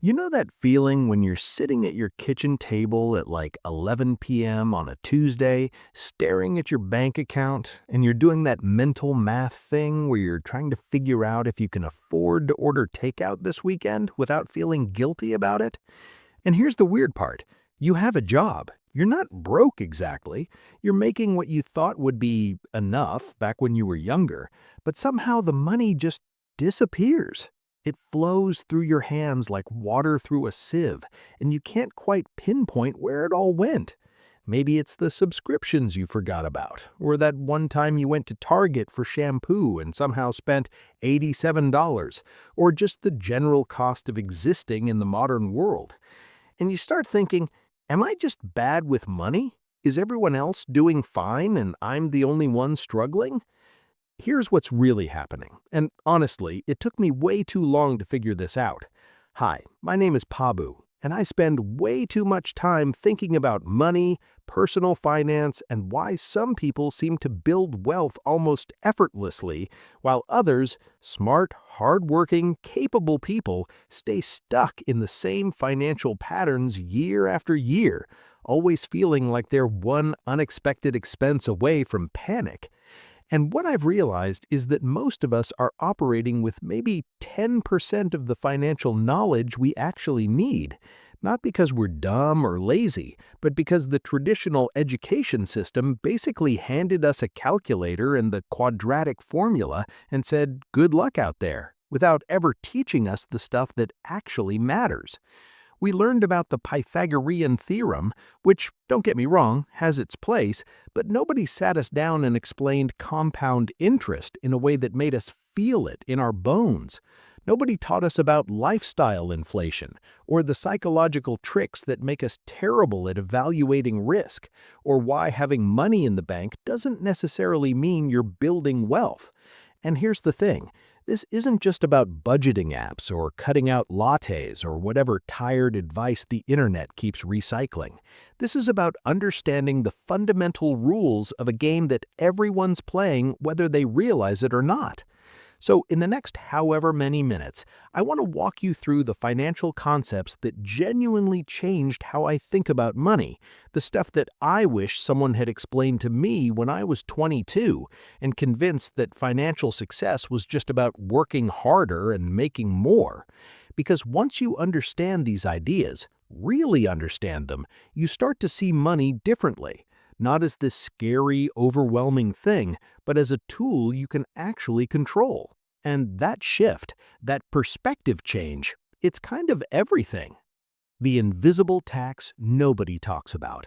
You know that feeling when you're sitting at your kitchen table at like 11 p.m. on a Tuesday, staring at your bank account, and you're doing that mental math thing where you're trying to figure out if you can afford to order takeout this weekend without feeling guilty about it? And here's the weird part. You have a job. You're not broke exactly. You're making what you thought would be enough back when you were younger, but somehow the money just disappears. It flows through your hands like water through a sieve, and you can't quite pinpoint where it all went. Maybe it's the subscriptions you forgot about, or that one time you went to Target for shampoo and somehow spent $87, or just the general cost of existing in the modern world. And you start thinking, am I just bad with money? Is everyone else doing fine and I'm the only one struggling? Here's what's really happening, and honestly, it took me way too long to figure this out. Hi, my name is Pabu, and I spend way too much time thinking about money, personal finance, and why some people seem to build wealth almost effortlessly, while others, smart, hardworking, capable people, stay stuck in the same financial patterns year after year, always feeling like they're one unexpected expense away from panic. And what I've realized is that most of us are operating with maybe 10% of the financial knowledge we actually need, not because we're dumb or lazy, but because the traditional education system basically handed us a calculator and the quadratic formula and said, good luck out there, without ever teaching us the stuff that actually matters. We learned about the Pythagorean theorem, which, don't get me wrong, has its place, but nobody sat us down and explained compound interest in a way that made us feel it in our bones. Nobody taught us about lifestyle inflation, or the psychological tricks that make us terrible at evaluating risk, or why having money in the bank doesn't necessarily mean you're building wealth. And here's the thing. This isn't just about budgeting apps or cutting out lattes or whatever tired advice the internet keeps recycling. This is about understanding the fundamental rules of a game that everyone's playing whether they realize it or not. So in the next however many minutes, I want to walk you through the financial concepts that genuinely changed how I think about money, the stuff that I wish someone had explained to me when I was 22 and convinced that financial success was just about working harder and making more. Because once you understand these ideas, really understand them, you start to see money differently. Not as this scary, overwhelming thing, but as a tool you can actually control. And that shift, that perspective change, it's kind of everything. The invisible tax nobody talks about.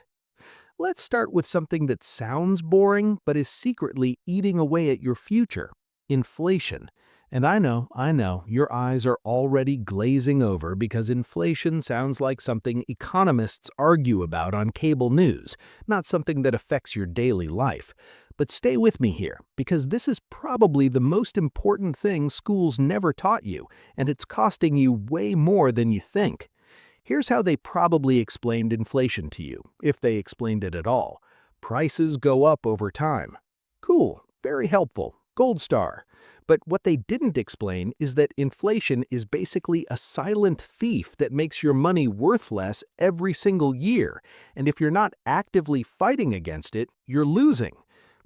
Let's start with something that sounds boring but is secretly eating away at your future: inflation. And I know, your eyes are already glazing over because inflation sounds like something economists argue about on cable news, not something that affects your daily life. But stay with me here, because this is probably the most important thing schools never taught you, and it's costing you way more than you think. Here's how they probably explained inflation to you, if they explained it at all. Prices go up over time. Cool, very helpful, gold star. But what they didn't explain is that inflation is basically a silent thief that makes your money worth less every single year, and if you're not actively fighting against it, you're losing.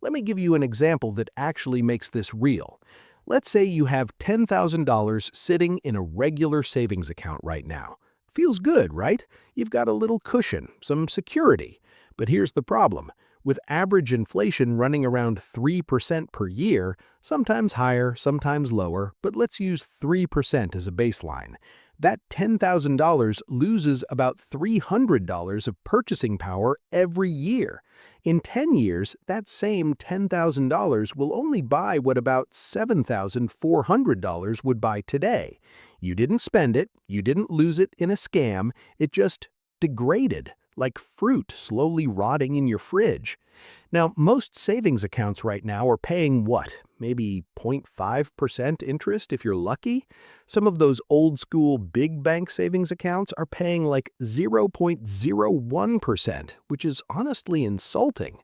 Let me give you an example that actually makes this real. Let's say you have $10,000 sitting in a regular savings account right now. Feels good, right? You've got a little cushion, some security. But here's the problem. With average inflation running around 3% per year, sometimes higher, sometimes lower, but let's use 3% as a baseline. That $10,000 loses about $300 of purchasing power every year. In 10 years, that same $10,000 will only buy what about $7,400 would buy today. You didn't spend it, you didn't lose it in a scam, it just degraded, like fruit slowly rotting in your fridge. Now, most savings accounts right now are paying what? Maybe 0.5% interest if you're lucky? Some of those old-school big bank savings accounts are paying like 0.01%, which is honestly insulting.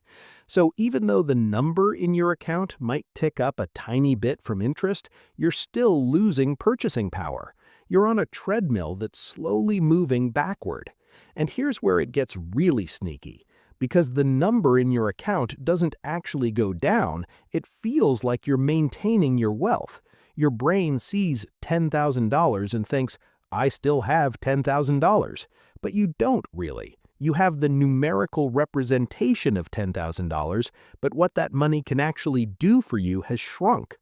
So even though the number in your account might tick up a tiny bit from interest, you're still losing purchasing power. You're on a treadmill that's slowly moving backward. And here's where it gets really sneaky. Because the number in your account doesn't actually go down, it feels like you're maintaining your wealth. Your brain sees $10,000 and thinks, I still have $10,000. But you don't really. You have the numerical representation of $10,000, but what that money can actually do for you has shrunk.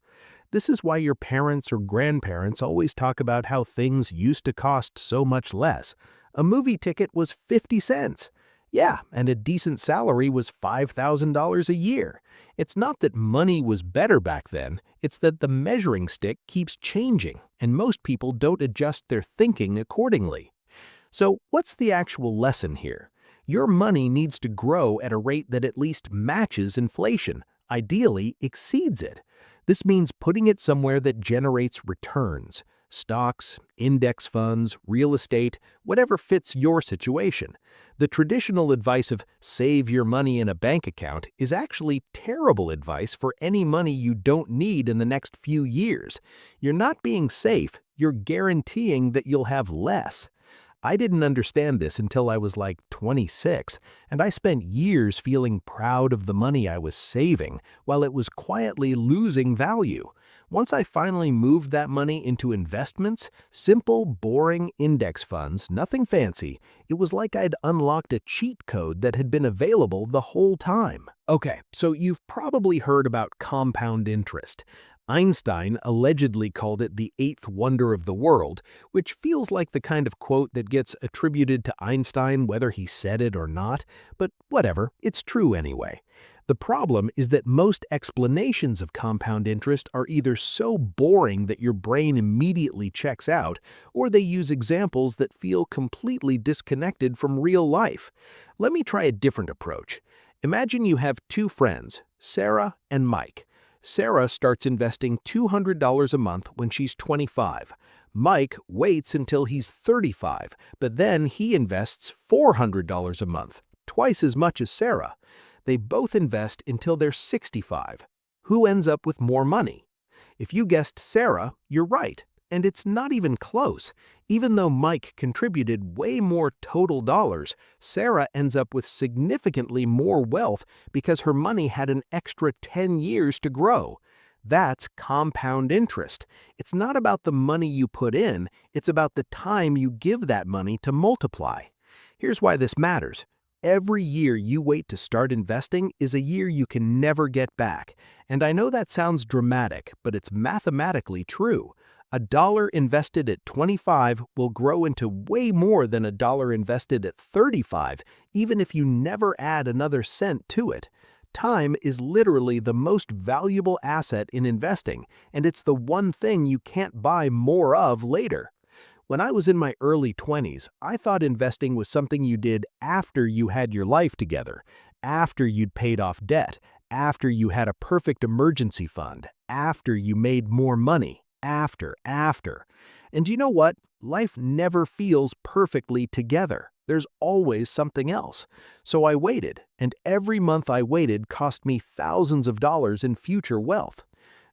This is why your parents or grandparents always talk about how things used to cost so much less. A movie ticket was 50 cents. Yeah, and a decent salary was $5,000 a year. It's not that money was better back then, it's that the measuring stick keeps changing, and most people don't adjust their thinking accordingly. So, what's the actual lesson here? Your money needs to grow at a rate that at least matches inflation, ideally exceeds it. This means putting it somewhere that generates returns. Stocks, index funds, real estate, whatever fits your situation. The traditional advice of save your money in a bank account is actually terrible advice for any money you don't need in the next few years. You're not being safe, you're guaranteeing that you'll have less. I didn't understand this until I was like 26, and I spent years feeling proud of the money I was saving while it was quietly losing value. Once I finally moved that money into investments, simple, boring index funds, nothing fancy, it was like I'd unlocked a cheat code that had been available the whole time. Okay, so you've probably heard about compound interest. Einstein allegedly called it the eighth wonder of the world, which feels like the kind of quote that gets attributed to Einstein whether he said it or not, but whatever, it's true anyway. The problem is that most explanations of compound interest are either so boring that your brain immediately checks out, or they use examples that feel completely disconnected from real life. Let me try a different approach. Imagine you have two friends, Sarah and Mike. Sarah starts investing $200 a month when she's 25. Mike waits until he's 35, but then he invests $400 a month, twice as much as Sarah. They both invest until they're 65. Who ends up with more money? If you guessed Sarah, you're right, and it's not even close. Even though Mike contributed way more total dollars, Sarah ends up with significantly more wealth because her money had an extra 10 years to grow. That's compound interest. It's not about the money you put in, it's about the time you give that money to multiply. Here's why this matters. Every year you wait to start investing is a year you can never get back. And I know that sounds dramatic, but it's mathematically true. A dollar invested at 25 will grow into way more than a dollar invested at 35, even if you never add another cent to it. Time is literally the most valuable asset in investing, and it's the one thing you can't buy more of later. When I was in my early 20s, I thought investing was something you did after you had your life together, after you'd paid off debt, after you had a perfect emergency fund, after you made more money. After. And you know what? Life never feels perfectly together. There's always something else. So I waited, and every month I waited cost me thousands of dollars in future wealth.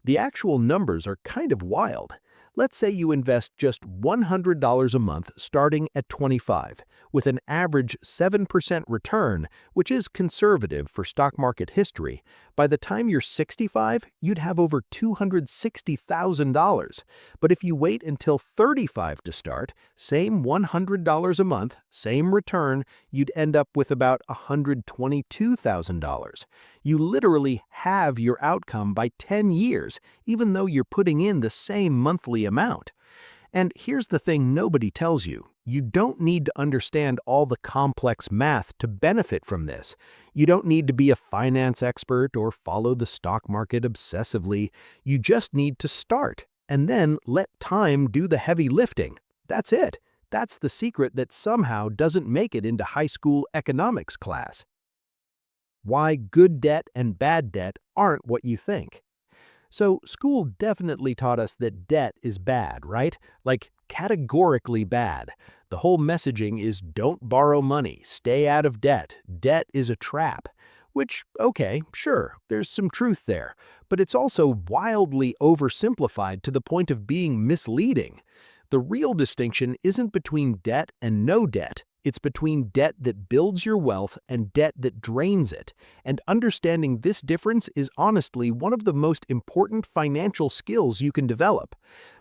The actual numbers are kind of wild. Let's say you invest just $100 a month starting at 25, with an average 7% return, which is conservative for stock market history. By the time you're 65, you'd have over $260,000. But if you wait until 35 to start, same $100 a month, same return, you'd end up with about $122,000. You literally have your outcome by 10 years, even though you're putting in the same monthly amount. And here's the thing nobody tells you. You don't need to understand all the complex math to benefit from this. You don't need to be a finance expert or follow the stock market obsessively. You just need to start, and then let time do the heavy lifting. That's it. That's the secret that somehow doesn't make it into high school economics class. Why good debt and bad debt aren't what you think. So school definitely taught us that debt is bad, right? Like categorically bad. The whole messaging is don't borrow money, stay out of debt, debt is a trap. Which, okay, sure, there's some truth there, but it's also wildly oversimplified to the point of being misleading. The real distinction isn't between debt and no debt. It's between debt that builds your wealth and debt that drains it. And understanding this difference is honestly one of the most important financial skills you can develop.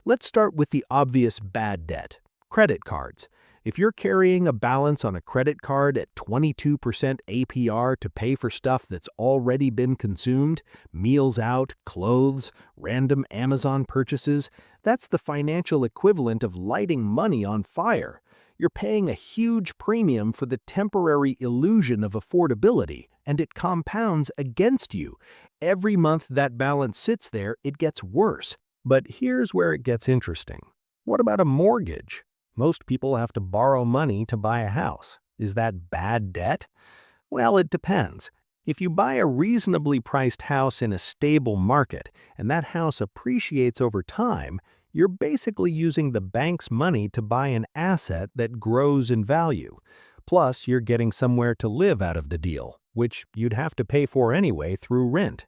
Let's start with the obvious bad debt: credit cards. If you're carrying a balance on a credit card at 22% APR to pay for stuff that's already been consumed, meals out, clothes, random Amazon purchases, that's the financial equivalent of lighting money on fire. You're paying a huge premium for the temporary illusion of affordability, and it compounds against you. Every month that balance sits there, it gets worse. But here's where it gets interesting. What about a mortgage? Most people have to borrow money to buy a house. Is that bad debt? Well, it depends. If you buy a reasonably priced house in a stable market and that house appreciates over time, you're basically using the bank's money to buy an asset that grows in value. Plus, you're getting somewhere to live out of the deal, which you'd have to pay for anyway through rent.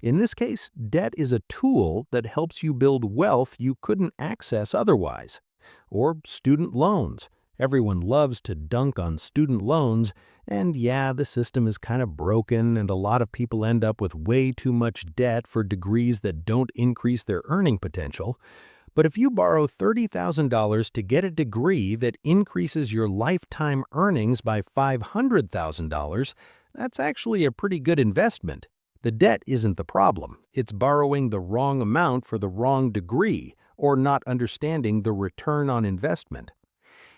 In this case, debt is a tool that helps you build wealth you couldn't access otherwise. Or student loans. Everyone loves to dunk on student loans, and yeah, the system is kind of broken and a lot of people end up with way too much debt for degrees that don't increase their earning potential. But if you borrow $30,000 to get a degree that increases your lifetime earnings by $500,000, that's actually a pretty good investment. The debt isn't the problem. It's borrowing the wrong amount for the wrong degree, or not understanding the return on investment.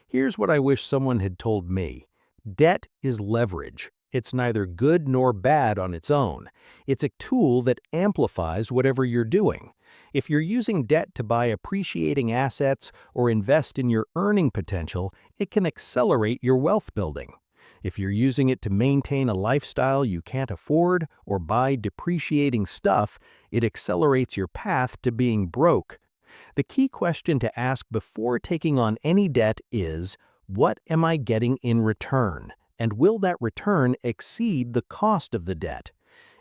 Here's what I wish someone had told me. Debt is leverage. It's neither good nor bad on its own. It's a tool that amplifies whatever you're doing. If you're using debt to buy appreciating assets or invest in your earning potential, it can accelerate your wealth building. If you're using it to maintain a lifestyle you can't afford or buy depreciating stuff, it accelerates your path to being broke. The key question to ask before taking on any debt is, what am I getting in return? And will that return exceed the cost of the debt?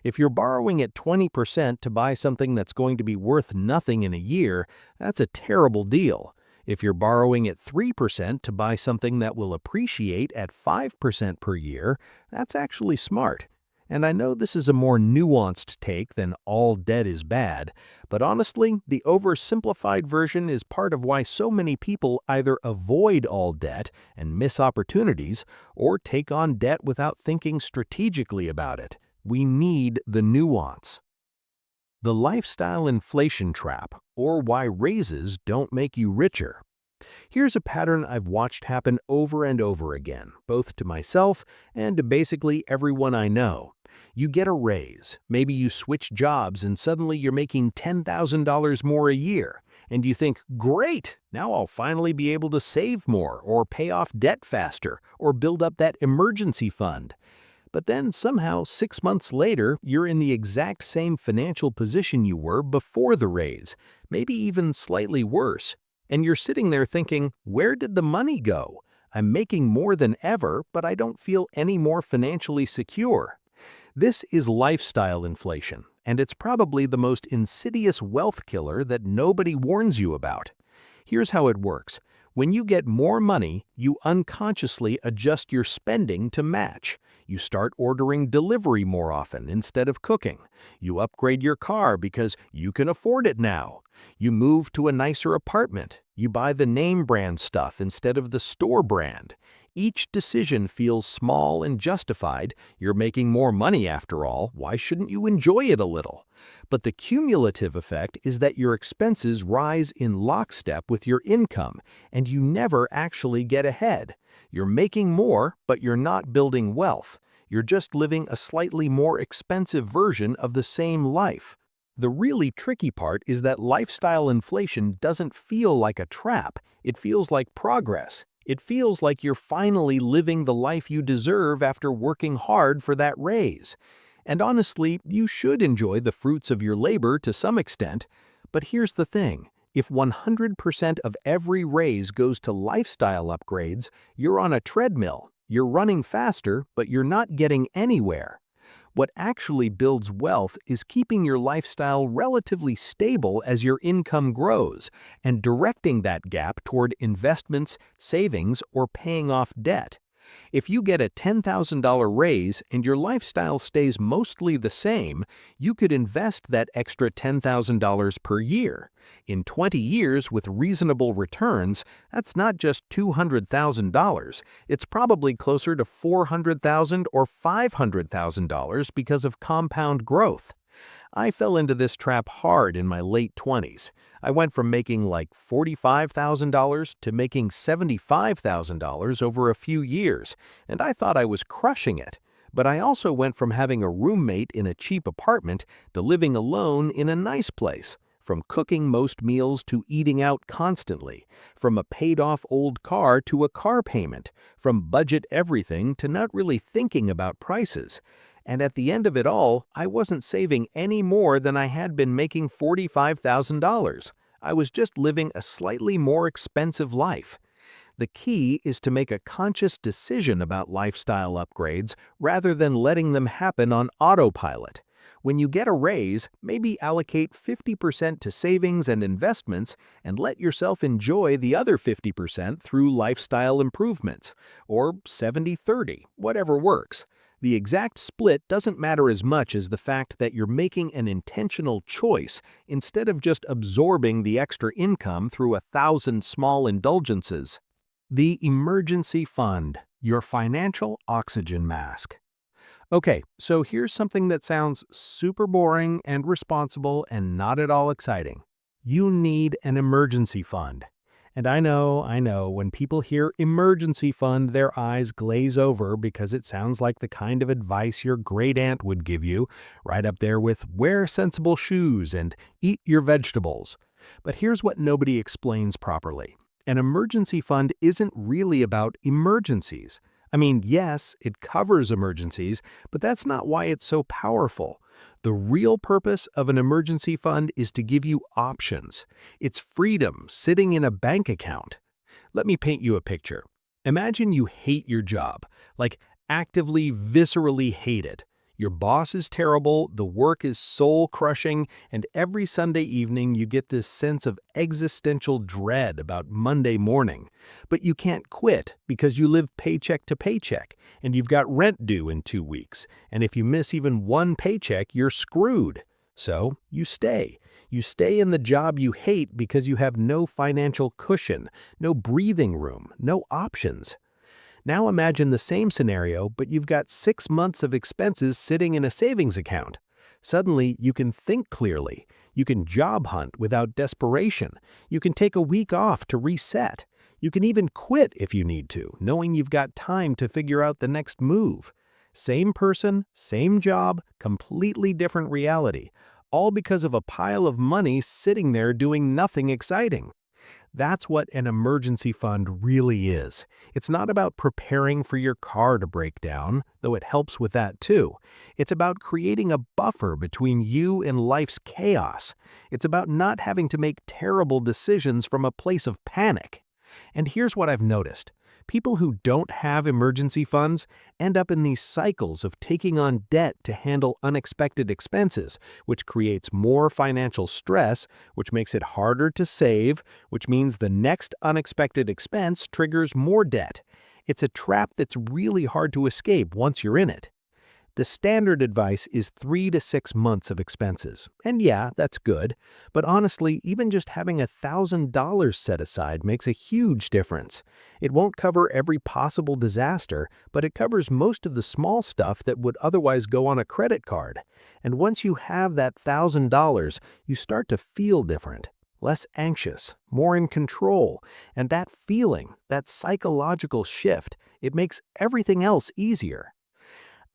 If you're borrowing at 20% to buy something that's going to be worth nothing in a year, that's a terrible deal. If you're borrowing at 3% to buy something that will appreciate at 5% per year, that's actually smart. And I know this is a more nuanced take than all debt is bad, but honestly, the oversimplified version is part of why so many people either avoid all debt and miss opportunities, or take on debt without thinking strategically about it. We need the nuance. The lifestyle inflation trap, or why raises don't make you richer. Here's a pattern I've watched happen over and over again, both to myself and to basically everyone I know. You get a raise, maybe you switch jobs and suddenly you're making $10,000 more a year, and you think, great, now I'll finally be able to save more or pay off debt faster or build up that emergency fund. But then somehow 6 months later, you're in the exact same financial position you were before the raise, maybe even slightly worse. And you're sitting there thinking, where did the money go? I'm making more than ever, but I don't feel any more financially secure. This is lifestyle inflation, and it's probably the most insidious wealth killer that nobody warns you about. Here's how it works. When you get more money, you unconsciously adjust your spending to match. You start ordering delivery more often instead of cooking. You upgrade your car because you can afford it now. You move to a nicer apartment. You buy the name brand stuff instead of the store brand. Each decision feels small and justified. You're making more money after all. Why shouldn't you enjoy it a little? But the cumulative effect is that your expenses rise in lockstep with your income, and you never actually get ahead. You're making more, but you're not building wealth. You're just living a slightly more expensive version of the same life. The really tricky part is that lifestyle inflation doesn't feel like a trap. It feels like progress. It feels like you're finally living the life you deserve after working hard for that raise. And honestly, you should enjoy the fruits of your labor to some extent. But here's the thing. If 100% of every raise goes to lifestyle upgrades, you're on a treadmill. You're running faster, but you're not getting anywhere. What actually builds wealth is keeping your lifestyle relatively stable as your income grows and directing that gap toward investments, savings, or paying off debt. If you get a $10,000 raise and your lifestyle stays mostly the same, you could invest that extra $10,000 per year. In 20 years with reasonable returns, that's not just $200,000. It's probably closer to $400,000 or $500,000 because of compound growth. I fell into this trap hard in my late 20s. I went from making like $45,000 to making $75,000 over a few years, and I thought I was crushing it. But I also went from having a roommate in a cheap apartment to living alone in a nice place. From cooking most meals to eating out constantly. From a paid-off old car to a car payment. From budget everything to not really thinking about prices. And at the end of it all, I wasn't saving any more than I had been making $45,000. I was just living a slightly more expensive life. The key is to make a conscious decision about lifestyle upgrades rather than letting them happen on autopilot. When you get a raise, maybe allocate 50% to savings and investments and let yourself enjoy the other 50% through lifestyle improvements, or 70-30, whatever works. The exact split doesn't matter as much as the fact that you're making an intentional choice instead of just absorbing the extra income through 1,000 small indulgences. The emergency fund, your financial oxygen mask. Okay, so here's something that sounds super boring and responsible and not at all exciting. You need an emergency fund. And I know, when people hear emergency fund, their eyes glaze over because it sounds like the kind of advice your great aunt would give you, right up there with wear sensible shoes and eat your vegetables. But here's what nobody explains properly. An emergency fund isn't really about emergencies. I mean, yes, it covers emergencies, but that's not why it's so powerful. The real purpose of an emergency fund is to give you options. It's freedom sitting in a bank account. Let me paint you a picture. Imagine you hate your job, like actively, viscerally hate it. Your boss is terrible, the work is soul-crushing, and every Sunday evening you get this sense of existential dread about Monday morning. But you can't quit because you live paycheck to paycheck, and you've got rent due in 2 weeks, and if you miss even one paycheck, you're screwed. So you stay. You stay in the job you hate because you have no financial cushion, no breathing room, no options. Now imagine the same scenario, but you've got 6 months of expenses sitting in a savings account. Suddenly, you can think clearly. You can job hunt without desperation. You can take a week off to reset. You can even quit if you need to, knowing you've got time to figure out the next move. Same person, same job, completely different reality, all because of a pile of money sitting there doing nothing exciting. That's what an emergency fund really is. It's not about preparing for your car to break down, though it helps with that too. It's about creating a buffer between you and life's chaos. It's about not having to make terrible decisions from a place of panic. And here's what I've noticed. People who don't have emergency funds end up in these cycles of taking on debt to handle unexpected expenses, which creates more financial stress, which makes it harder to save, which means the next unexpected expense triggers more debt. It's a trap that's really hard to escape once you're in it. The standard advice is 3 to 6 months of expenses. And yeah, that's good. But honestly, even just having $1,000 set aside makes a huge difference. It won't cover every possible disaster, but it covers most of the small stuff that would otherwise go on a credit card. And once you have that $1,000, you start to feel different. Less anxious, more in control. And that feeling, that psychological shift, it makes everything else easier.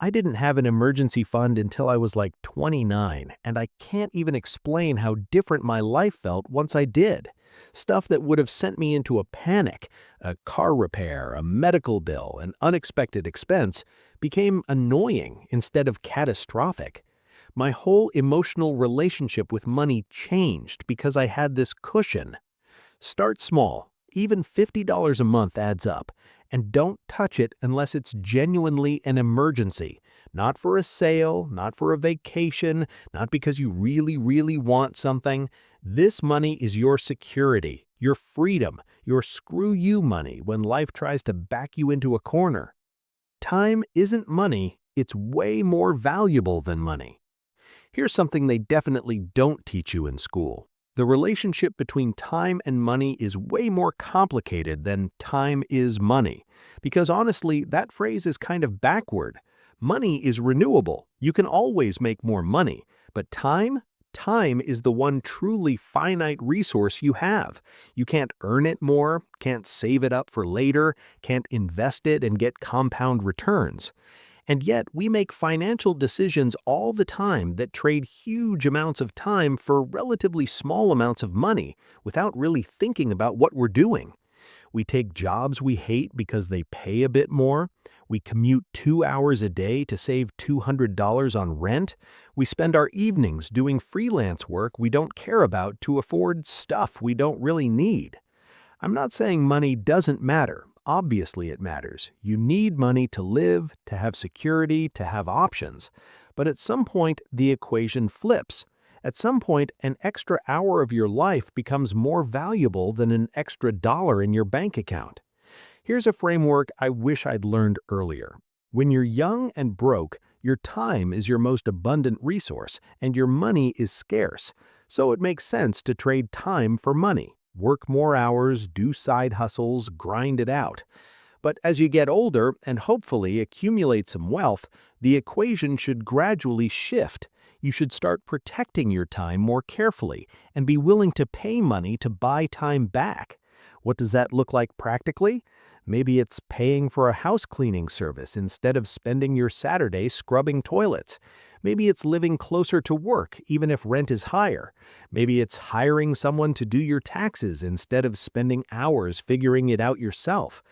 I didn't have an emergency fund until I was like 29, and I can't even explain how different my life felt once I did. Stuff that would have sent me into a panic, a car repair, a medical bill, an unexpected expense, became annoying instead of catastrophic. My whole emotional relationship with money changed because I had this cushion. Start small. Even $50 a month adds up. And don't touch it unless it's genuinely an emergency. Not for a sale, not for a vacation, not because you really, really want something. This money is your security, your freedom, your screw you money when life tries to back you into a corner. Time isn't money, it's way more valuable than money. Here's something they definitely don't teach you in school. The relationship between time and money is way more complicated than time is money. Because honestly, that phrase is kind of backward. Money is renewable. You can always make more money. But time? Time is the one truly finite resource you have. You can't earn it more, can't save it up for later, can't invest it and get compound returns. And yet, we make financial decisions all the time that trade huge amounts of time for relatively small amounts of money without really thinking about what we're doing. We take jobs we hate because they pay a bit more. We commute 2 hours a day to save $200 on rent. We spend our evenings doing freelance work we don't care about to afford stuff we don't really need. I'm not saying money doesn't matter. Obviously, it matters. You need money to live, to have security, to have options. But at some point, the equation flips. At some point, an extra hour of your life becomes more valuable than an extra dollar in your bank account. Here's a framework I wish I'd learned earlier. When you're young and broke, your time is your most abundant resource, and your money is scarce. So it makes sense to trade time for money. Work more hours, do side hustles, grind it out. But as you get older and hopefully accumulate some wealth, the equation should gradually shift. You should start protecting your time more carefully and be willing to pay money to buy time back. What does that look like practically? Maybe it's paying for a house cleaning service instead of spending your Saturday scrubbing toilets. Maybe it's living closer to work even if rent is higher. Maybe it's hiring someone to do your taxes instead of spending hours figuring it out yourself.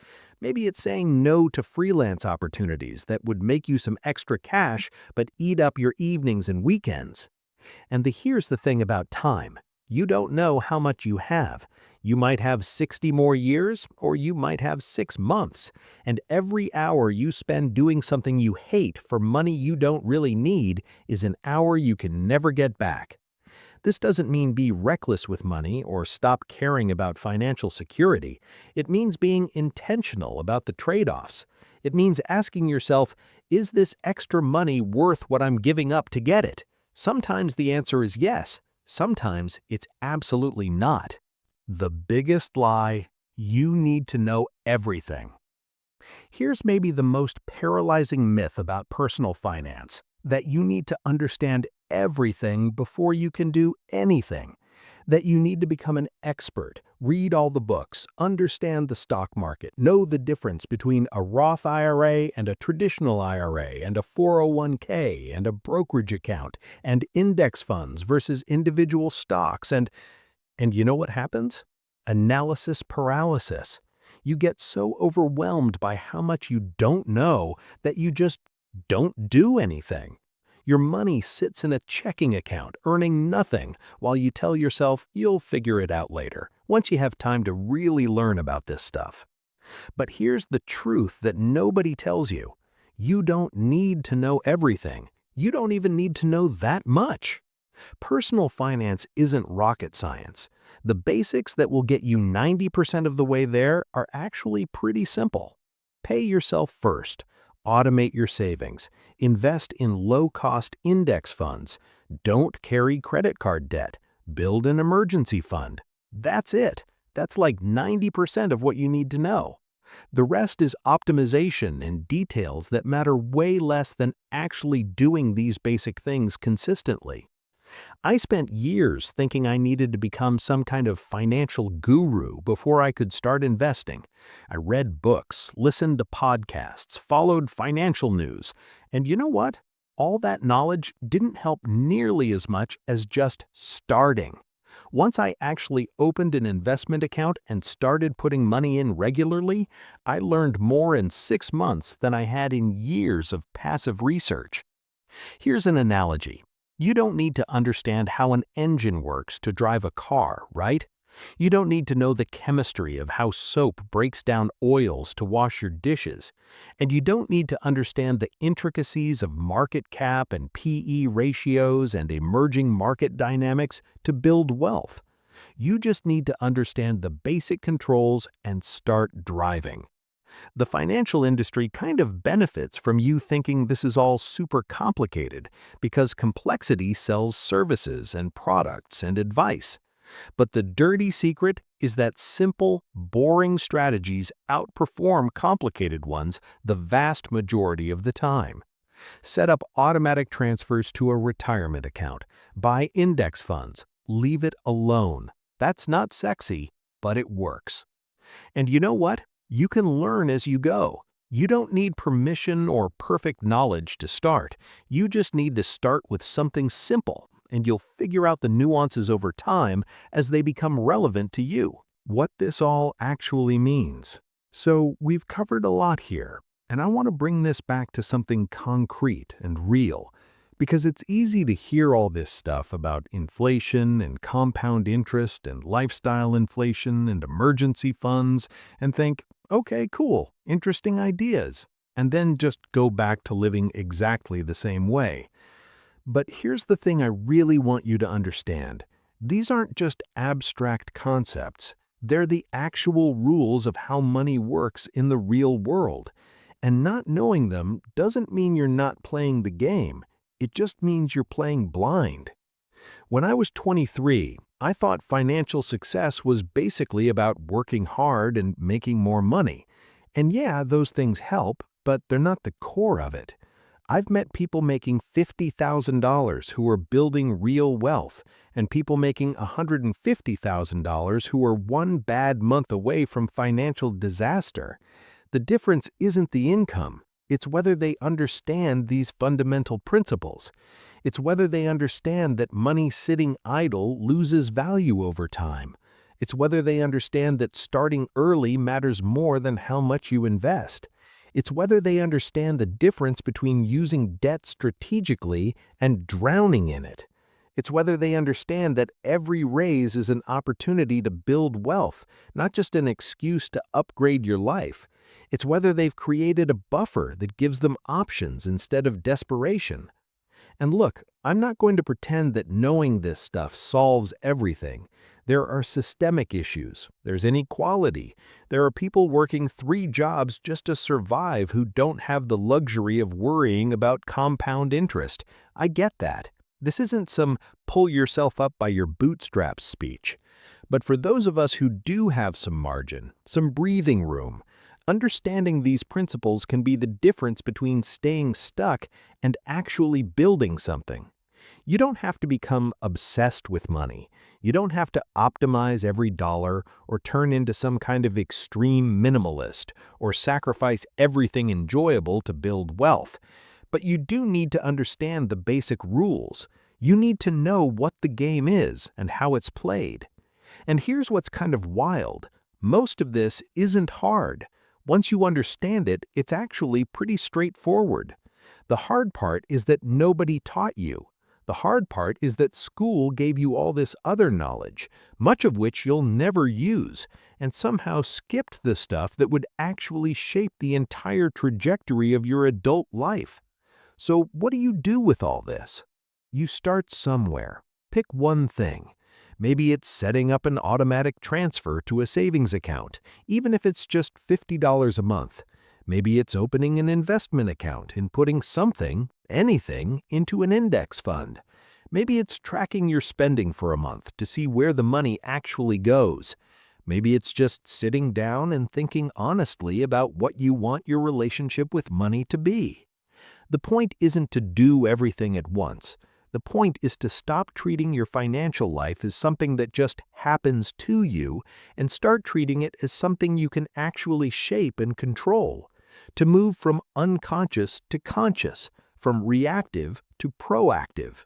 Maybe it's saying no to freelance opportunities that would make you some extra cash but eat up your evenings and weekends. And here's the thing about time. You don't know how much you have. You might have 60 more years, or you might have 6 months. And every hour you spend doing something you hate for money you don't really need is an hour you can never get back. This doesn't mean be reckless with money or stop caring about financial security. It means being intentional about the trade-offs. It means asking yourself, is this extra money worth what I'm giving up to get it? Sometimes the answer is yes. Sometimes it's absolutely not. The biggest lie: you need to know everything. Here's maybe the most paralyzing myth about personal finance: that you need to understand everything before you can do anything. That you need to become an expert, read all the books, understand the stock market, know the difference between a Roth IRA and a traditional IRA and a 401k and a brokerage account and index funds versus individual stocks and you know what happens? Analysis paralysis. You get so overwhelmed by how much you don't know that you just don't do anything. Your money sits in a checking account, earning nothing, while you tell yourself you'll figure it out later, once you have time to really learn about this stuff. But here's the truth that nobody tells you. You don't need to know everything. You don't even need to know that much. Personal finance isn't rocket science. The basics that will get you 90% of the way there are actually pretty simple. Pay yourself first. Automate your savings. Invest in low-cost index funds. Don't carry credit card debt. Build an emergency fund. That's it. That's like 90% of what you need to know. The rest is optimization and details that matter way less than actually doing these basic things consistently. I spent years thinking I needed to become some kind of financial guru before I could start investing. I read books, listened to podcasts, followed financial news, and you know what? All that knowledge didn't help nearly as much as just starting. Once I actually opened an investment account and started putting money in regularly, I learned more in 6 months than I had in years of passive research. Here's an analogy. You don't need to understand how an engine works to drive a car, right? You don't need to know the chemistry of how soap breaks down oils to wash your dishes. And you don't need to understand the intricacies of market cap and PE ratios and emerging market dynamics to build wealth. You just need to understand the basic controls and start driving. The financial industry kind of benefits from you thinking this is all super complicated because complexity sells services and products and advice. But the dirty secret is that simple, boring strategies outperform complicated ones the vast majority of the time. Set up automatic transfers to a retirement account. Buy index funds. Leave it alone. That's not sexy, but it works. And you know what? You can learn as you go. You don't need permission or perfect knowledge to start. You just need to start with something simple, and you'll figure out the nuances over time as they become relevant to you. What this all actually means. So, we've covered a lot here, and I want to bring this back to something concrete and real. Because it's easy to hear all this stuff about inflation and compound interest and lifestyle inflation and emergency funds and think, okay, cool, interesting ideas, and then just go back to living exactly the same way. But here's the thing I really want you to understand. These aren't just abstract concepts. They're the actual rules of how money works in the real world. And not knowing them doesn't mean you're not playing the game. It just means you're playing blind. When I was 23, I thought financial success was basically about working hard and making more money. And yeah, those things help, but they're not the core of it. I've met people making $50,000 who are building real wealth, and people making $150,000 who are one bad month away from financial disaster. The difference isn't the income. It's whether they understand these fundamental principles. It's whether they understand that money sitting idle loses value over time. It's whether they understand that starting early matters more than how much you invest. It's whether they understand the difference between using debt strategically and drowning in it. It's whether they understand that every raise is an opportunity to build wealth, not just an excuse to upgrade your life. It's whether they've created a buffer that gives them options instead of desperation. And look, I'm not going to pretend that knowing this stuff solves everything. There are systemic issues. There's inequality. There are people working 3 jobs just to survive who don't have the luxury of worrying about compound interest. I get that. This isn't some pull yourself up by your bootstraps speech. But for those of us who do have some margin, some breathing room, understanding these principles can be the difference between staying stuck and actually building something. You don't have to become obsessed with money. You don't have to optimize every dollar or turn into some kind of extreme minimalist or sacrifice everything enjoyable to build wealth. But you do need to understand the basic rules. You need to know what the game is and how it's played. And here's what's kind of wild. Most of this isn't hard. Once you understand it, it's actually pretty straightforward. The hard part is that nobody taught you. The hard part is that school gave you all this other knowledge, much of which you'll never use, and somehow skipped the stuff that would actually shape the entire trajectory of your adult life. So what do you do with all this? You start somewhere. Pick one thing. Maybe it's setting up an automatic transfer to a savings account, even if it's just $50 a month. Maybe it's opening an investment account and putting something, anything, into an index fund. Maybe it's tracking your spending for a month to see where the money actually goes. Maybe it's just sitting down and thinking honestly about what you want your relationship with money to be. The point isn't to do everything at once. The point is to stop treating your financial life as something that just happens to you and start treating it as something you can actually shape and control. To move from unconscious to conscious, from reactive to proactive.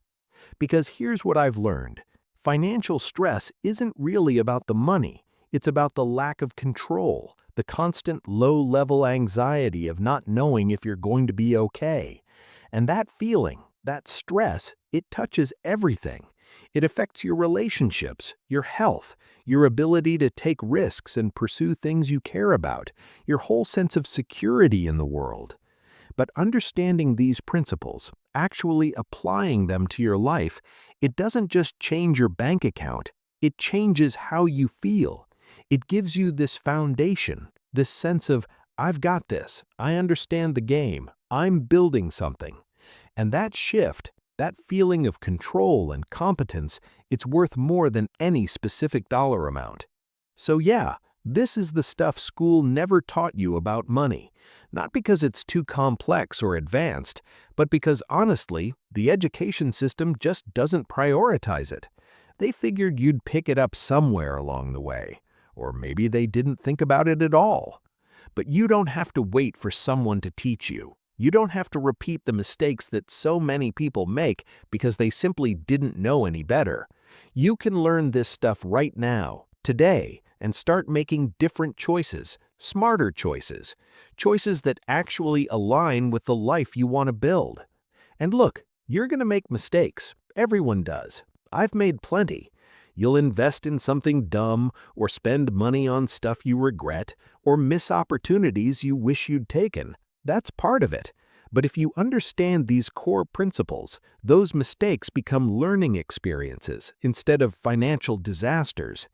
Because here's what I've learned. Financial stress isn't really about the money. It's about the lack of control, the constant low-level anxiety of not knowing if you're going to be okay. And that feeling, that stress, it touches everything. It affects your relationships, your health, your ability to take risks and pursue things you care about, your whole sense of security in the world. But understanding these principles, actually applying them to your life, it doesn't just change your bank account, it changes how you feel. It gives you this foundation, this sense of, I've got this, I understand the game, I'm building something. And that shift, that feeling of control and competence, it's worth more than any specific dollar amount. So yeah, this is the stuff school never taught you about money. Not because it's too complex or advanced, but because honestly, the education system just doesn't prioritize it. They figured you'd pick it up somewhere along the way. Or maybe they didn't think about it at all. But you don't have to wait for someone to teach you. You don't have to repeat the mistakes that so many people make because they simply didn't know any better. You can learn this stuff right now, today, and start making different choices, smarter choices, choices that actually align with the life you want to build. And look, you're going to make mistakes. Everyone does. I've made plenty. You'll invest in something dumb, or spend money on stuff you regret, or miss opportunities you wish you'd taken. That's part of it. But if you understand these core principles, those mistakes become learning experiences instead of financial disasters.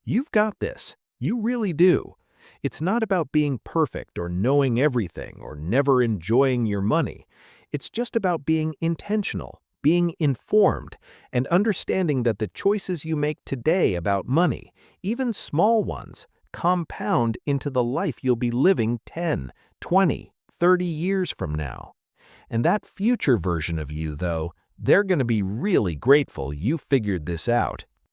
You've got this. You really do. It's not about being perfect or knowing everything or never enjoying your money. It's just about being intentional, being informed, and understanding that the choices you make today about money, even small ones, compound into the life you'll be living 10, 20, 30 years from now. And that future version of you, though, they're going to be really grateful you figured this out.